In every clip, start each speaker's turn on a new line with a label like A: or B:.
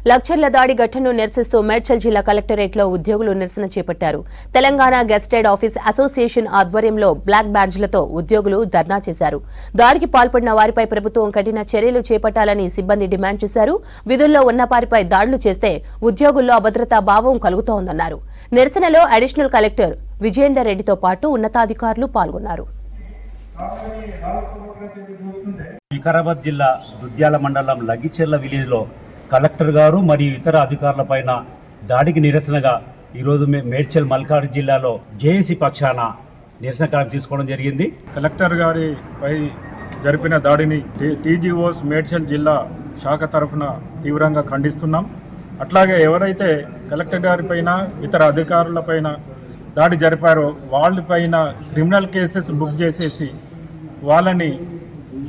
A: లక్చర్ల దాడి ఘటనను నిరసిస్తూ మేడ్చల్ జిల్లా కలెక్టరేట్లో ఉద్యోగులు నిరసన చేపట్టారు. తెలంగాణ గెస్టెడ్ ఆఫీస్ అసోసియేషన్ ఆధ్వర్యంలో బ్లాక్ బ్యాడ్జ్లతో ఉద్యోగులు ధర్నా చేశారు. దాడికి పాల్పడిన వారిపై ప్రభుత్వం కఠిన చర్యలు చేపట్టాలని సిబ్బంది డిమాండ్ చేశారు. విధుల్లో ఉన్న వారిపై దాడులు చేస్తే ఉద్యోగుల్లో అభద్రతా భావం కలుగుతోందన్నారు. నిరసనలో అడిషనల్ కలెక్టర్ విజయేందర్ రెడ్డితో పాటు ఉన్నతాధికారులు పాల్గొన్నారు.
B: వికారాబాద్ జిల్లా దుద్యాల మండలం లగిచెర్ల విలేజ్లో కలెక్టర్ గారు మరియు ఇతర అధికారులపైన దాడికి నిరసనగా ఈరోజు మేడ్చల్ మల్కాడు జిల్లాలో జేఏసీ పక్షాన నిరసన కార్యక్రమం తీసుకోవడం జరిగింది.
C: కలెక్టర్ గారిపై జరిపిన దాడిని టీజీఓస్ మేడ్చల్ జిల్లా శాఖ తరఫున తీవ్రంగా ఖండిస్తున్నాం. అట్లాగే ఎవరైతే కలెక్టర్ గారిపైన ఇతర అధికారులపైన దాడి జరిపారో వాళ్ళపైన క్రిమినల్ కేసెస్ బుక్ చేసేసి వాళ్ళని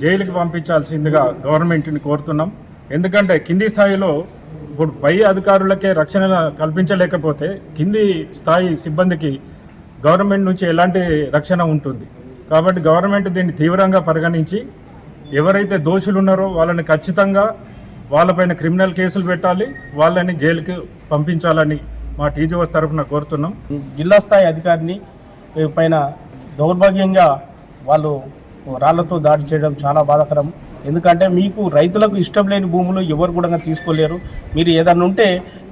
C: జైలుకి పంపించాల్సిందిగా గవర్నమెంట్ని కోరుతున్నాం. ఎందుకంటే కింది స్థాయిలో ఇప్పుడు పై అధికారులకే రక్షణ కల్పించలేకపోతే కింది స్థాయి సిబ్బందికి గవర్నమెంట్ నుంచి ఎలాంటి రక్షణ ఉంటుంది. కాబట్టి గవర్నమెంట్ దీన్ని తీవ్రంగా పరిగణించి ఎవరైతే దోషులు ఉన్నారో వాళ్ళని ఖచ్చితంగా వాళ్ళపైన క్రిమినల్ కేసులు పెట్టాలి, వాళ్ళని జైలుకి పంపించాలని మా టీజీఓస్ తరఫున కోరుతున్నాం.
D: జిల్లా స్థాయి అధికారిని పైన దౌర్భాగ్యంగా వాళ్ళు రాళ్లతో దాడి చేయడం చాలా బాధాకరం. ఎందుకంటే మీకు రైతులకు ఇష్టం లేని భూములు ఎవరు కూడా తీసుకోలేరు. మీరు ఏదన్నా ఉంటే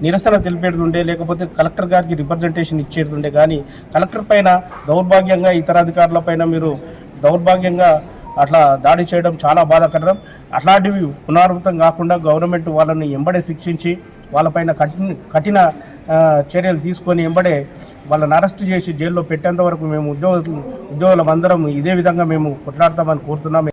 D: నిరసన తెలిపేది ఉండే, లేకపోతే కలెక్టర్ గారికి రిప్రజెంటేషన్ ఇచ్చేది ఉండే. కానీ కలెక్టర్ పైన దౌర్భాగ్యంగా ఇతర అధికారుల పైన మీరు దౌర్భాగ్యంగా అట్లా దాడి చేయడం చాలా బాధాకరం. అట్లాంటివి పునరావృతం కాకుండా గవర్నమెంట్ వాళ్ళని ఎంబడే శిక్షించి వాళ్ళపైన కఠిన చర్యలు తీసుకొని ఎంబడే వాళ్ళని అరెస్ట్ చేసి జైల్లో పెట్టేంత వరకు మేము ఉద్యోగులందరం ఇదే విధంగా మేము కొట్లాడతామని కోరుతున్నాం.